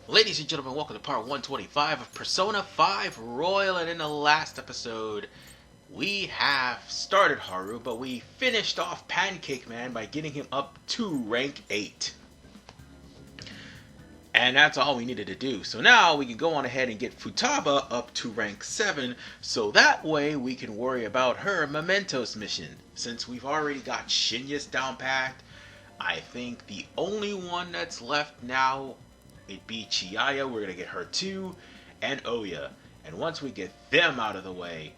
Ladies and gentlemen, welcome to part 125 of Persona 5 Royal, and in the last episode, we have started Haru, but we finished off Pancake Man by getting him up to rank 8. And that's all we needed to do. So now we can go on ahead and get Futaba up to rank 7, so that way we can worry about her Mementos mission. Since we've already got Shinya's down packed, I think the only one that's left now, it'd be Chihaya. We're going to get her too, and Oya. And once we get them out of the way,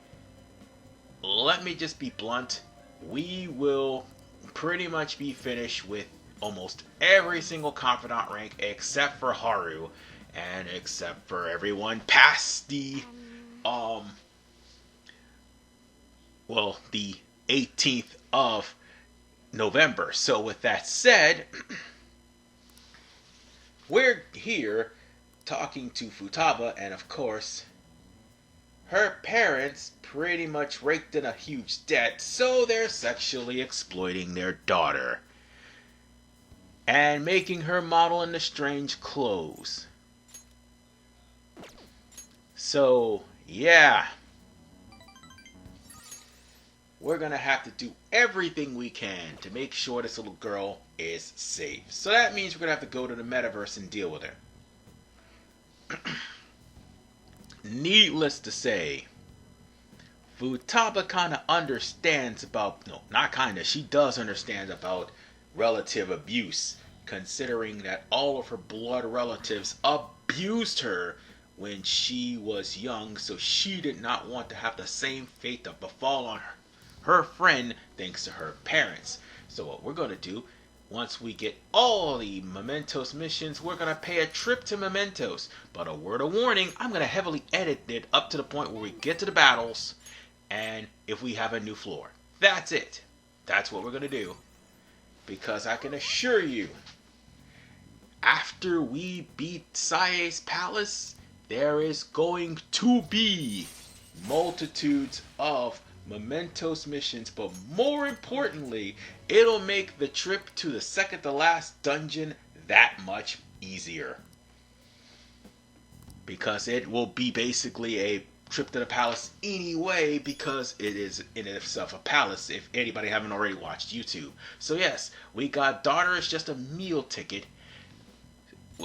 let me just be blunt, we will pretty much be finished with almost every single Confidant rank except for Haru, and except for everyone past the, the 18th of November. So with that said, we're here talking to Futaba, and of course, her parents pretty much raked in a huge debt, so they're sexually exploiting their daughter and making her model in the strange clothes. So, yeah. We're gonna have to do everything we can to make sure this little girl is safe. So that means we're gonna have to go to the metaverse and deal with her. Needless to say, Futaba kinda understands about, no, not kinda, she does understand about relative abuse, considering that all of her blood relatives abused her when she was young, so she did not want to have the same fate that befall on her friend thanks to her parents. So what we're going to do, once we get all the Mementos missions, we're going to pay a trip to Mementos. But a word of warning, I'm going to heavily edit it up to the point where we get to the battles, and if we have a new floor. That's it. That's what we're going to do. Because I can assure you, after we beat Sae's Palace, there is going to be multitudes of Mementos missions, but more importantly, it'll make the trip to the second to last dungeon that much easier. Because it will be basically a trip to the palace anyway, because it is in itself a palace, if anybody haven't already watched YouTube. So yes, we got Daughter is just a meal ticket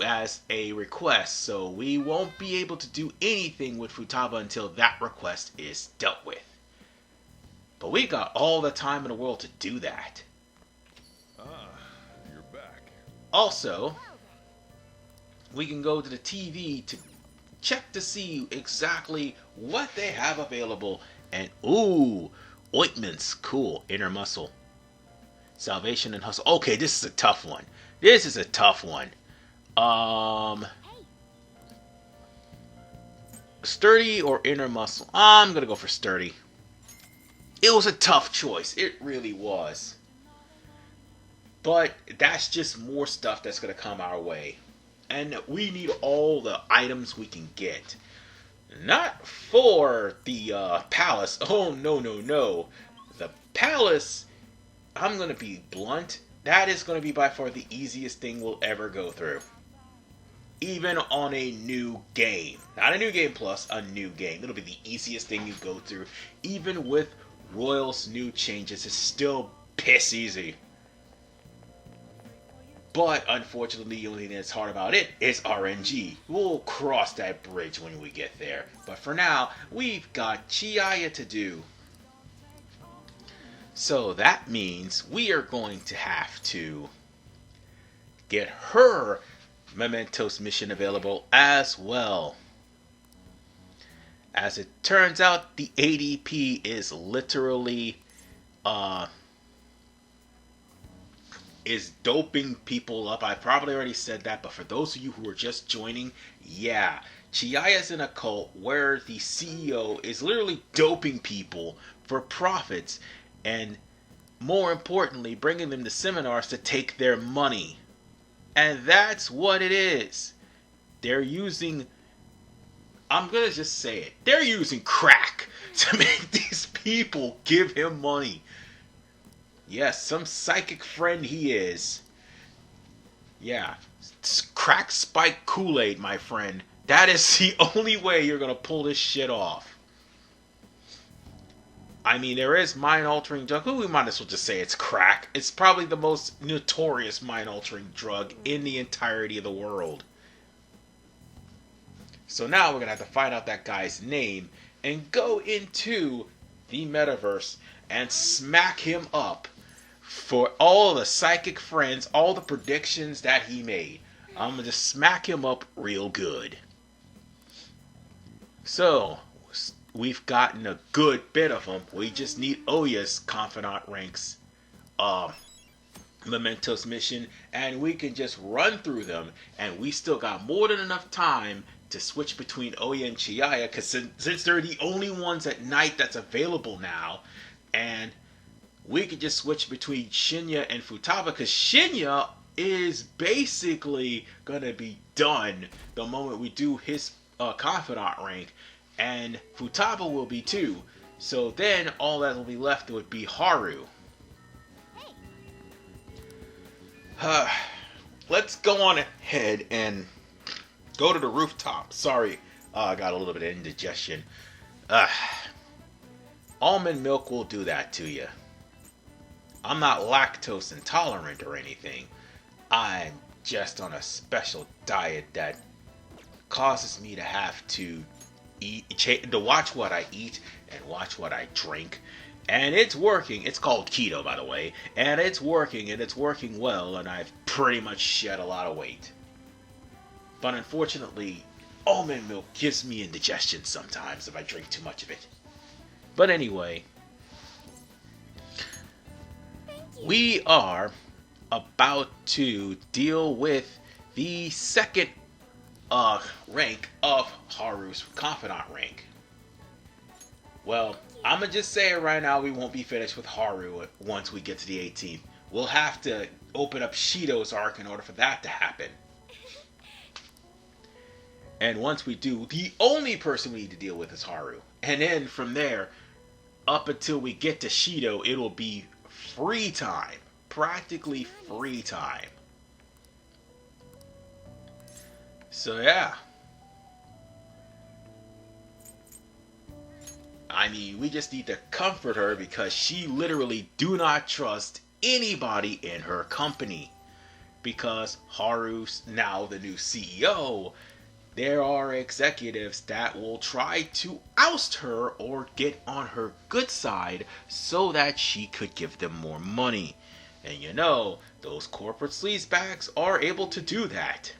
as a request, so we won't be able to do anything with Futaba until that request is dealt with. But we got all the time in the world to do that. You're back. Also, we can go to the TV to check to see exactly what they have available. And ooh, ointments, cool, inner muscle, salvation and hustle. Okay, this is a tough one. This is a tough one. Sturdy or inner muscle? I'm gonna go for sturdy. It was a tough choice. It really was. But that's just more stuff that's going to come our way. And we need all the items we can get. Not for the palace. Oh, no, no, no. The palace, I'm going to be blunt, that is going to be by far the easiest thing we'll ever go through. Even on a new game. Not a new game plus, a new game. It'll be the easiest thing you go through. Even with Royal's new changes, is still piss easy. But unfortunately, the only thing that's hard about it is RNG. We'll cross that bridge when we get there. But for now, we've got Chihaya to do. So that means we are going to have to get her Mementos mission available as well. As it turns out, the ADP is literally, is doping people up. I probably already said that, but for those of you who are just joining, yeah. Chihiya's in a cult where the CEO is literally doping people for profits, and more importantly, bringing them to seminars to take their money. And that's what it is. They're using, I'm going to just say it, they're using crack to make these people give him money. Yes, some psychic friend he is. Yeah, Crack spike Kool-Aid, my friend. That is the only way you're gonna pull this shit off. I mean, there is mind-altering drug. We might as well just say it's crack. It's probably the most notorious mind-altering drug in the entirety of the world. So now we're gonna have to find out that guy's name and go into the metaverse and smack him up for all the psychic friends, all the predictions that he made. I'm gonna just smack him up real good. So, we've gotten a good bit of them. We just need Oya's Confidant Ranks Mementos mission, and we can just run through them, and we still got more than enough time to switch between Oya and Chihaya, because since they're the only ones at night that's available now, and we could just switch between Shinya and Futaba, because Shinya is basically gonna be done the moment we do his Confidant rank, and Futaba will be too. So then all that will be left would be Haru. Let's go on ahead and go to the rooftop. Sorry, I got a little bit of indigestion. Almond milk will do that to you. I'm not lactose intolerant or anything. I'm just on a special diet that causes me to have to to watch what I eat and watch what I drink. And it's working. It's called keto, by the way. And it's working, and it's working well, and I've pretty much shed a lot of weight. But unfortunately, almond milk gives me indigestion sometimes if I drink too much of it. But anyway, we are about to deal with the second rank of Haru's Confidant rank. Well, I'm gonna just say it right now, we won't be finished with Haru once we get to the 18th. We'll have to open up Shido's arc in order for that to happen. And once we do, the only person we need to deal with is Haru. And then from there, up until we get to Shido, it'll be free time. Practically free time. So yeah. I mean, we just need to comfort her because she literally do not trust anybody in her company. Because Haru's now the new CEO, there are executives that will try to oust her or get on her good side so that she could give them more money. And you know, those corporate sleazebags are able to do that.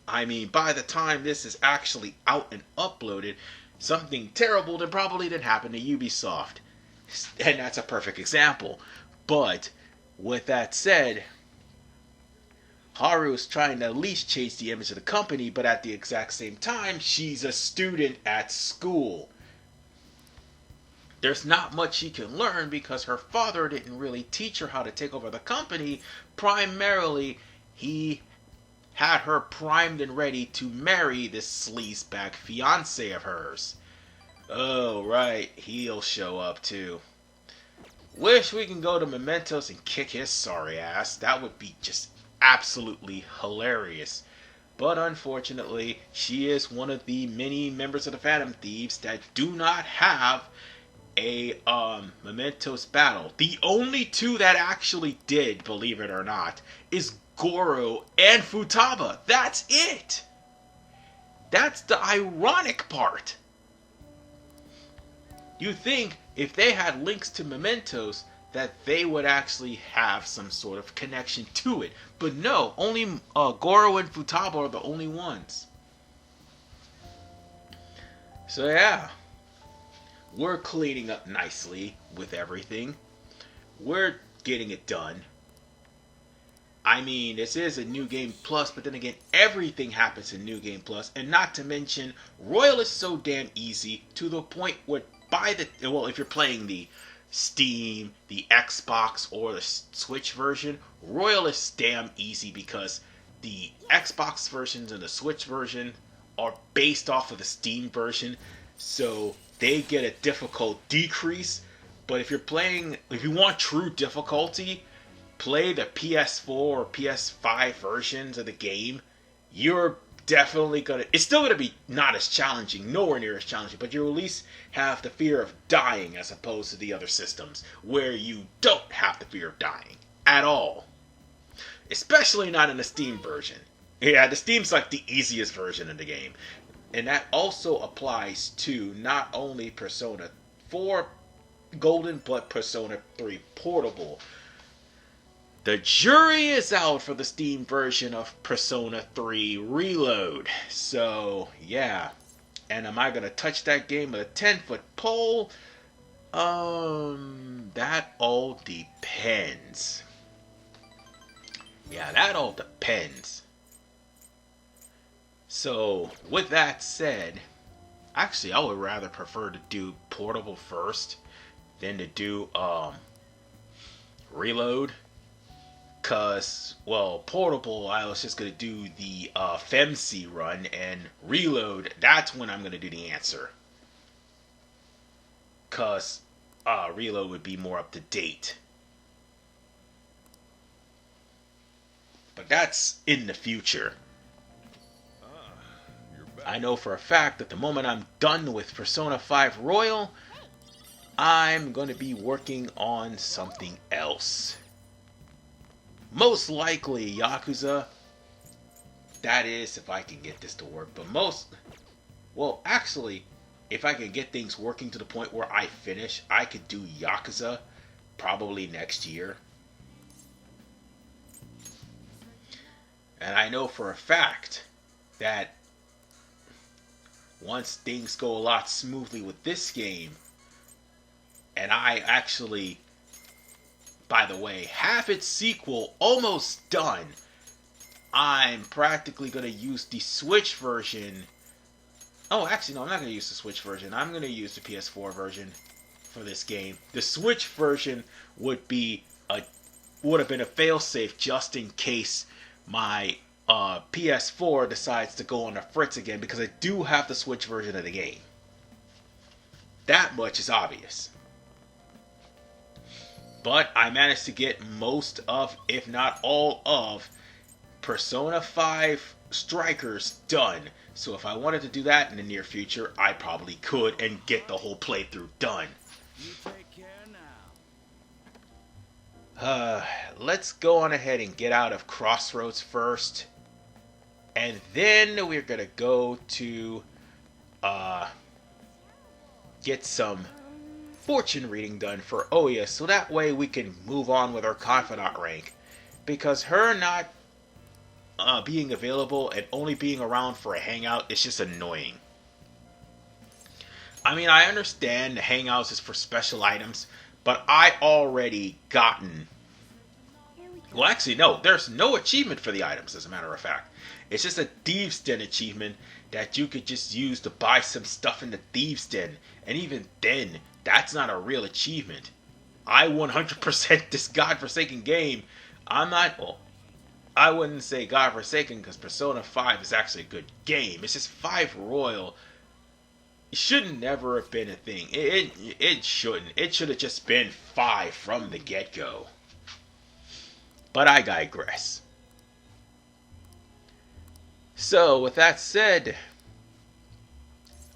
I mean, by the time this is actually out and uploaded, something terrible that probably did happen to Ubisoft. And that's a perfect example. But, with that said, Haru is trying to at least change the image of the company, but at the exact same time, she's a student at school. There's not much she can learn because her father didn't really teach her how to take over the company. Primarily, he had her primed and ready to marry this sleazebag fiance of hers. Oh, right, he'll show up too. Wish we can go to Mementos and kick his sorry ass. That would be just absolutely hilarious. But unfortunately, she is one of the many members of the Phantom Thieves that do not have a Mementos battle. The only two that actually did, believe it or not, is Goro and Futaba. That's it. That's the ironic part. You think if they had links to Mementos that they would actually have some sort of connection to it. But no, only Goro and Futaba are the only ones. So yeah, we're cleaning up nicely with everything. We're getting it done. I mean, this is a New Game Plus, but then again, everything happens in New Game Plus. And not to mention, Royal is so damn easy to the point where if you're playing the Steam, the Xbox, or the Switch version, Royal is damn easy because the Xbox versions and the Switch version are based off of the Steam version, so they get a difficult decrease. But if you want true difficulty, play the PS4 or PS5 versions of the game you're definitely gonna. It's still gonna be not as challenging, nowhere near as challenging, but you'll at least have the fear of dying as opposed to the other systems where you don't have the fear of dying at all. Especially not in the Steam version. Yeah, the Steam's like the easiest version of the game. And that also applies to not only Persona 4 Golden, but Persona 3 Portable. The jury is out for the Steam version of Persona 3 Reload. So, yeah. And am I going to touch that game with a 10-foot pole? That all depends. Yeah, that all depends. So, with that said, actually, I would rather prefer to do Portable first than to do Reload. Cause, well, Portable, I was just gonna do the FemC run, and Reload, that's when I'm gonna do the answer. Cause Reload would be more up to date. But that's in the future. I know for a fact that the moment I'm done with Persona 5 Royal, I'm going to be working on something else. Most likely Yakuza. That is, if I can get this to work. But well, actually, if I can get things working to the point where I finish, I could do Yakuza probably next year. And I know for a fact that once things go a lot smoothly with this game, and I actually, by the way, have its sequel almost done, I'm practically going to use the Switch version. Oh, actually, no, I'm not going to use the Switch version. I'm going to use the PS4 version for this game. The Switch version would have been a failsafe just in case my PS4 decides to go on the fritz again, because I do have the Switch version of the game. That much is obvious. But I managed to get most of, if not all of, Persona 5 Strikers done. So if I wanted to do that in the near future, I probably could and get the whole playthrough done. You take care now. Let's go on ahead and get out of Crossroads first. And then we're going to go to get some fortune reading done for Oya, so that way we can move on with our Confidant rank. Because her not being available and only being around for a hangout is just annoying. I mean, I understand the hangouts is for special items, but I already gotten... Well, actually, no. There's no achievement for the items, as a matter of fact. It's just a Thieves' Den achievement that you could just use to buy some stuff in the Thieves' Den. And even then, that's not a real achievement. I 100% this godforsaken game. I wouldn't say godforsaken because Persona 5 is actually a good game. It's just 5 Royal. It should never have been a thing. It shouldn't. It should have just been 5 from the get-go. But I digress. So, with that said,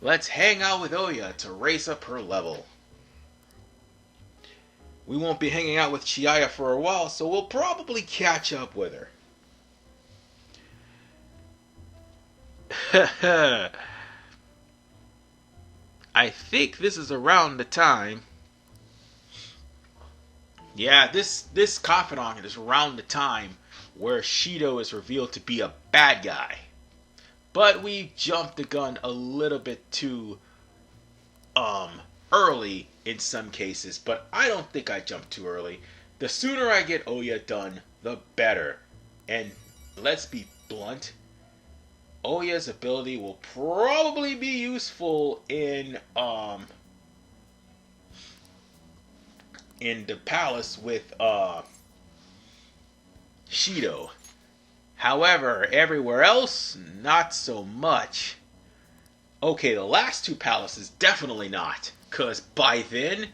let's hang out with Oya to raise up her level. We won't be hanging out with Chiaya for a while, so we'll probably catch up with her. I think this is around the time. Yeah, this Confidant is around the time where Shido is revealed to be a bad guy. But we jumped the gun a little bit too early in some cases, but I don't think I jumped too early. The sooner I get Oya done, the better. And let's be blunt, Oya's ability will probably be useful in the palace with Shido. However, everywhere else, not so much. Okay, the last 2 palaces, definitely not. Because by then,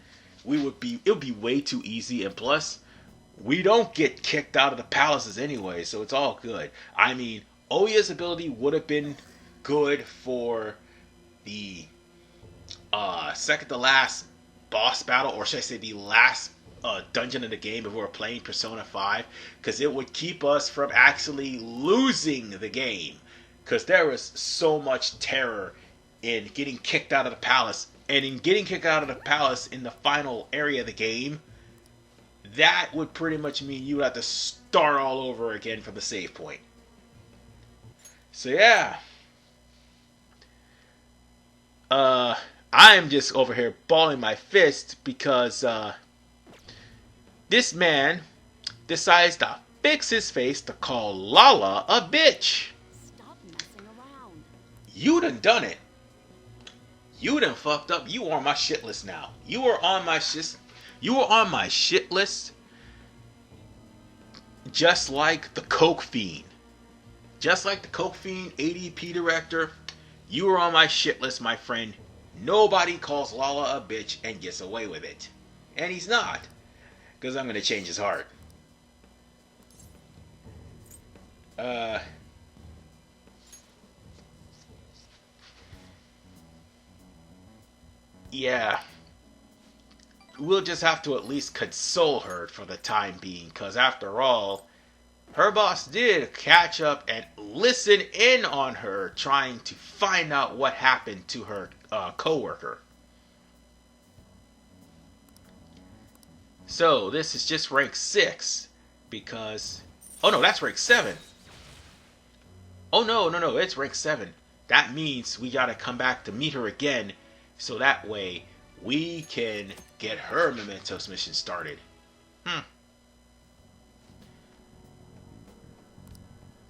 it would be way too easy. And plus, we don't get kicked out of the palaces anyway, so it's all good. I mean, Oya's ability would have been good for the second to last boss battle, or should I say the last dungeon of the game if we were playing Persona 5, because it would keep us from actually losing the game, because there was so much terror in getting kicked out of the palace, and in getting kicked out of the palace in the final area of the game, that would pretty much mean you would have to start all over again from the save point. So yeah. I'm just over here balling my fist because this man decides to fix his face to call Lala a bitch. Stop messing around. You done it. You done fucked up. You are on my shit list now. You are on my shit. You are on my shit list. Just like the Coke Fiend. Just like the Coke Fiend ADP director. You are on my shit list, my friend. Nobody calls Lala a bitch and gets away with it. And he's not. Because I'm going to change his heart. Yeah. We'll just have to at least console her for the time being. Because after all, her boss did catch up and listen in on her trying to find out what happened to her co-worker. So this is just rank 6 because... Oh no, that's rank 7. Oh no, it's rank 7. That means we gotta come back to meet her again so that way we can get her Mementos mission started.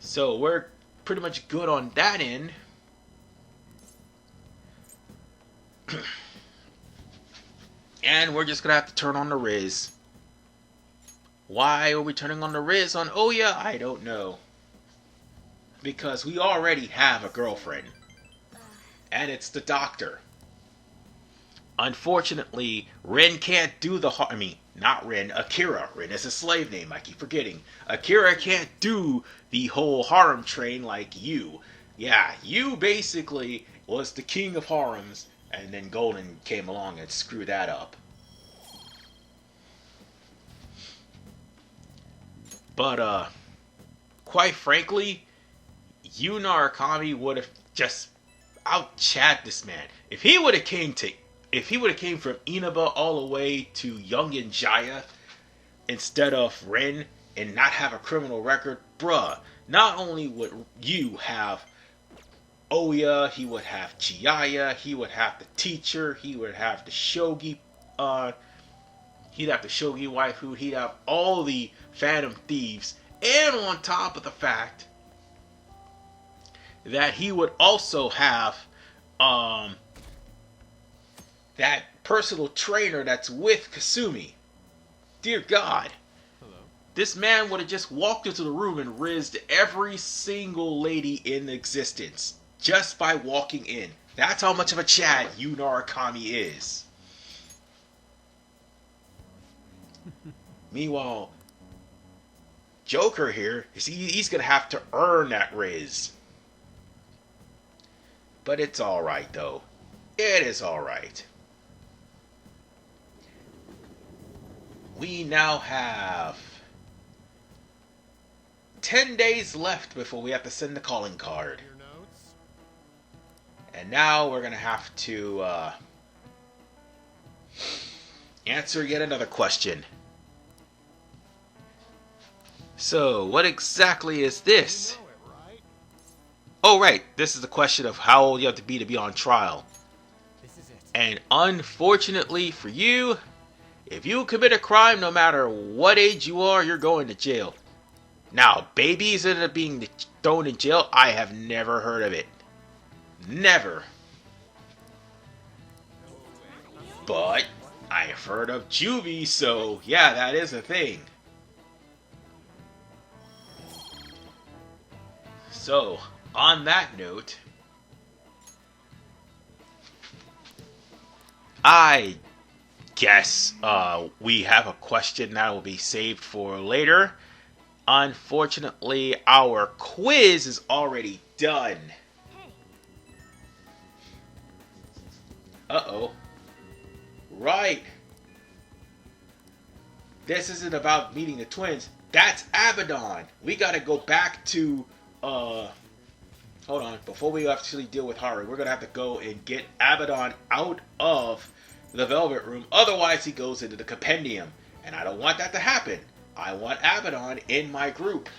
So we're pretty much good on that end. And we're just gonna have to turn on the Riz. Why are we turning on the Riz on Oya? I don't know. Because we already have a girlfriend. And it's the doctor. Unfortunately, Ren can't do the... not Ren, Akira. Ren is a slave name, I keep forgetting. Akira can't do the whole harem train like you. Yeah, you basically was the king of harems, and then Golden came along and screwed that up. But, quite frankly, Yu Narukami would have just out-chat this man. If he would have came from Inaba all the way to Young Jaya instead of Ren and not have a criminal record, bruh, not only would you have Oya, he would have Chiyaya, he would have the teacher, he would have the shogi, he'd have the shogi waifu, he'd have all the phantom thieves, and on top of the fact that he would also have that personal trainer that's with Kasumi. Dear God. Hello. This man would have just walked into the room and rizzed every single lady in existence just by walking in. That's how much of a Chad Yu Narukami is. Meanwhile, Joker here, he's going to have to earn that riz. But it's alright though. It is alright. We now have 10 days left before we have to send the calling card. Your notes? And now we're going to have to answer yet another question. So, what exactly is this? You know it, right? Oh, right. This is the question of how old you have to be on trial. This is it. And unfortunately for you, if you commit a crime, no matter what age you are, you're going to jail. Now, babies end up being thrown in jail, I have never heard of it. Never. But I have heard of juvie, so yeah, that is a thing. So, on that note, I guess we have a question that will be saved for later. Unfortunately, our quiz is already done. Hey, Uh-oh. Right. This isn't about meeting the twins. That's Abaddon. We gotta go back to, hold on. Before we actually deal with Haru, we're gonna have to go and get Abaddon out of the Velvet Room. Otherwise, he goes into the Compendium. And I don't want that to happen. I want Abaddon in my group.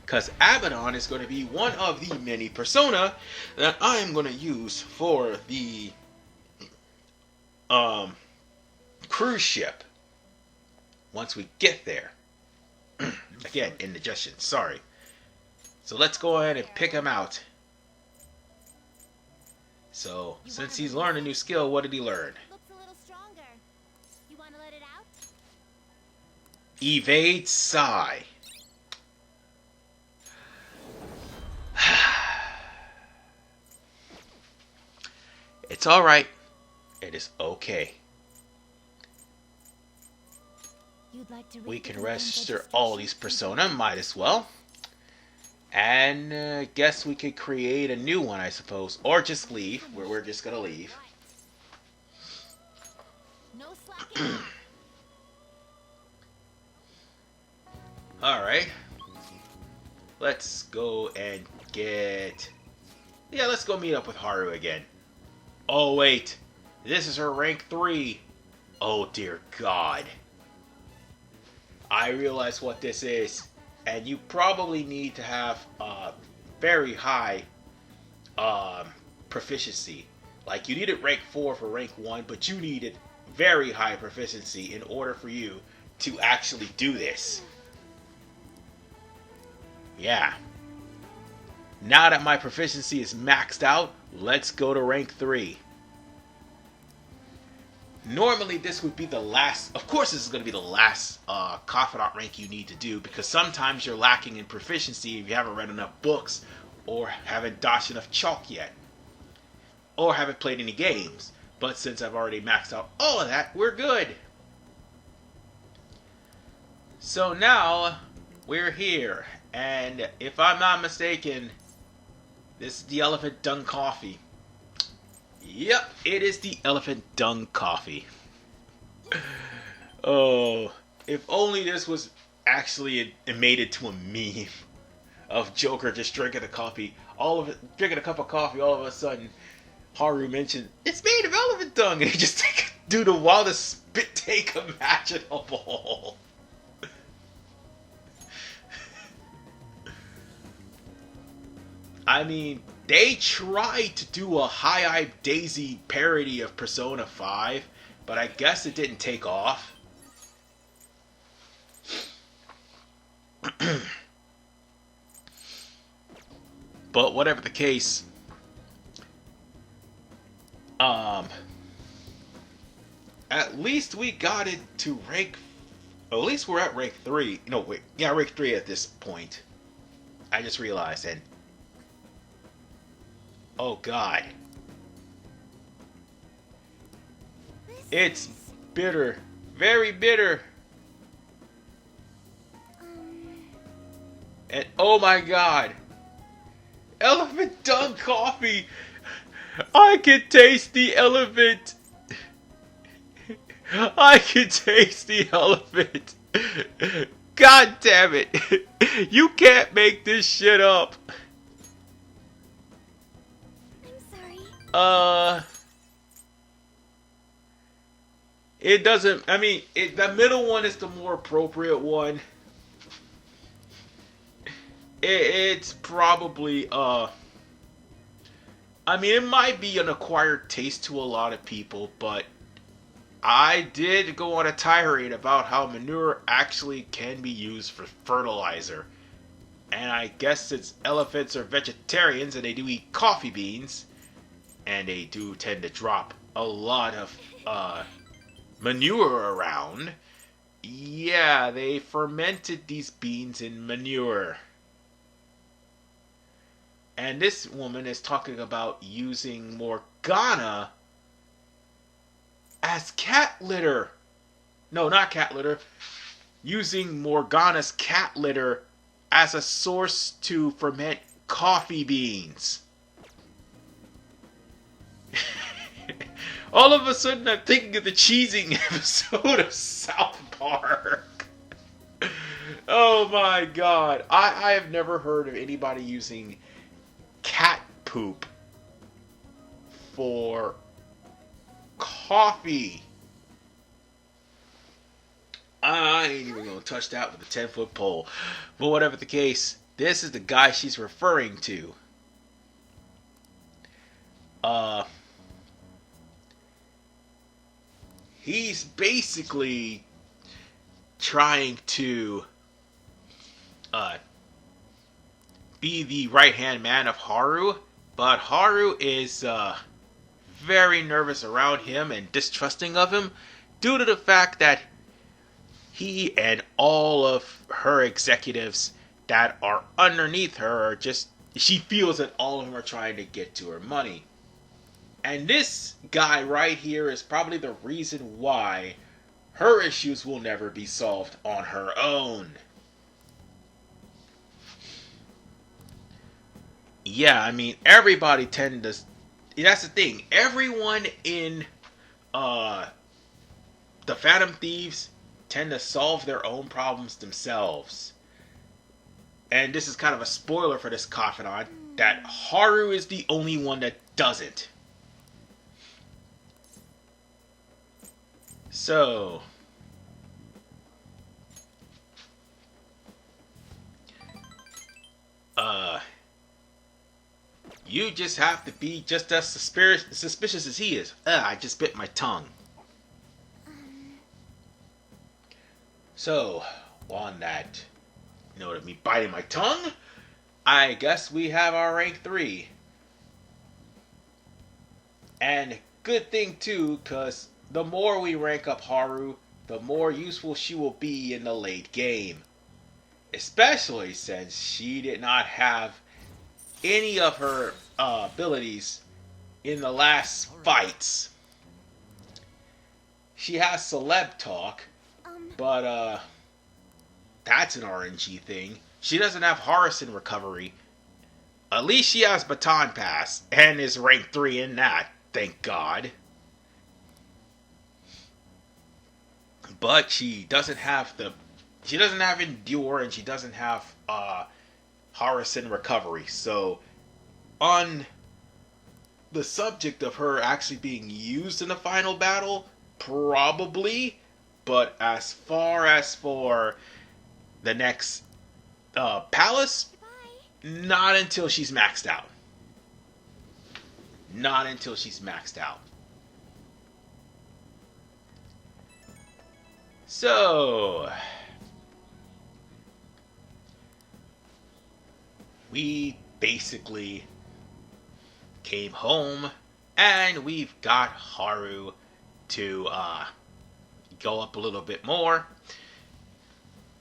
Because Abaddon is going to be one of the many persona that I am going to use for the cruise ship once we get there. Again, indigestion, sorry. So let's go ahead and pick him out. So, since he's learned a new skill, what did he learn? looks a little stronger. You want to let it out? Evade Psi. It's alright. It is okay. You'd like to We read can the register all these persona, might as well. And guess we could create a new one, I suppose. Or just leave, where we're just gonna leave. No slacking. Alright. Let's go and get... Yeah, let's go meet up with Haru again. Oh, wait. This is her rank 3. Oh, dear God. I realize what this is. And you probably need to have very high proficiency. Like, you needed rank 4 for rank 1, but you needed very high proficiency in order for you to actually do this. Yeah. Now that my proficiency is maxed out, let's go to rank 3. Normally, this would be the last... Of course, this is going to be the last Confidant rank you need to do, because sometimes you're lacking in proficiency if you haven't read enough books, or haven't dodged enough chalk yet, or haven't played any games. But since I've already maxed out all of that, we're good. So now, we're here. And if I'm not mistaken, this is the Elephant Dung Coffee. Yep, it is the Elephant Dung Coffee. Oh, if only this was actually made into a meme of Joker just drinking a coffee, drinking a cup of coffee. All of a sudden, Haru mentioned it's made of elephant dung, and he just do the wildest spit take imaginable. I mean, they tried to do a High-Eye Daisy parody of Persona 5, but I guess it didn't take off. But whatever the case, at least we got it to rank... At least we're at rank 3. No, wait. Yeah, rank 3 at this point. I just realized, and... Oh, God. It's bitter. Very bitter. And, oh my God. Elephant Dung Coffee. I can taste the elephant. I can taste the elephant. God damn it. You can't make this shit up. It doesn't, I mean, the middle one is the more appropriate one. It's probably, I mean, it might be an acquired taste to a lot of people, but I did go on a tirade about how manure actually can be used for fertilizer. And I guess since elephants are vegetarians and they do eat coffee beans, and they do tend to drop a lot of manure around. Yeah, they fermented these beans in manure. And this woman is talking about using Morgana as cat litter. No, not cat litter. using Morgana's cat litter as a source to ferment coffee beans. All of a sudden, I'm thinking of the cheesing episode of South Park. Oh my god. I have never heard of anybody using cat poop for coffee. I ain't even gonna touch that with a 10-foot pole. But whatever the case, this is the guy she's referring to. He's basically trying to be the right-hand man of Haru, but Haru is very nervous around him and distrusting of him due to the fact that he and all of her executives that are underneath her are just, she feels that all of them are trying to get to her money. And this guy right here is probably the reason why her issues will never be solved on her own. Yeah, I mean, everybody tend to... That's the thing. Everyone in the Phantom Thieves tend to solve their own problems themselves. And this is kind of a spoiler for this Confidant, that Haru is the only one that doesn't. So... you just have to be just as suspicious as he is. I just bit my tongue. So, on that note of me biting my tongue, I guess we have our rank 3. And good thing too, because the more we rank up Haru, the more useful she will be in the late game. Especially since she did not have any of her abilities in the last fights. She has Celeb Talk, but that's an RNG thing. She doesn't have Harrison Recovery. At least she has Baton Pass and is rank 3 in that, thank God. But she doesn't have Endure, and she doesn't have Harrison Recovery. So on the subject of her actually being used in the final battle, probably. But as far as for the next palace, not until she's maxed out. Not until she's maxed out. So, we basically came home, and we've got Haru to go up a little bit more.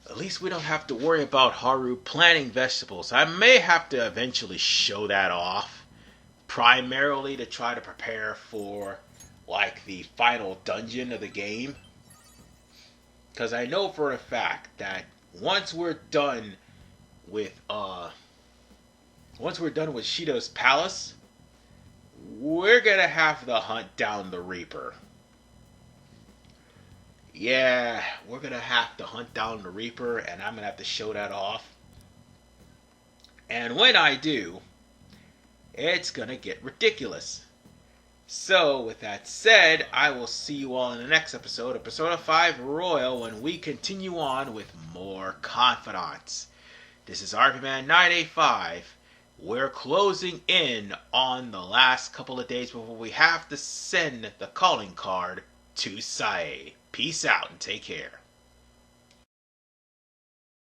At least we don't have to worry about Haru planting vegetables. I may have to eventually show that off, primarily to try to prepare for like the final dungeon of the game. Because I know for a fact that once we're done with Shido's palace, we're gonna have to hunt down the Reaper. Yeah, we're gonna have to hunt down the Reaper, and I'm gonna have to show that off. And when I do, it's gonna get ridiculous. So, with that said, I will see you all in the next episode of Persona 5 Royal when we continue on with more Confidants. This is RPMan985. We're closing in on the last couple of days before we have to send the calling card to Sae. Peace out and take care.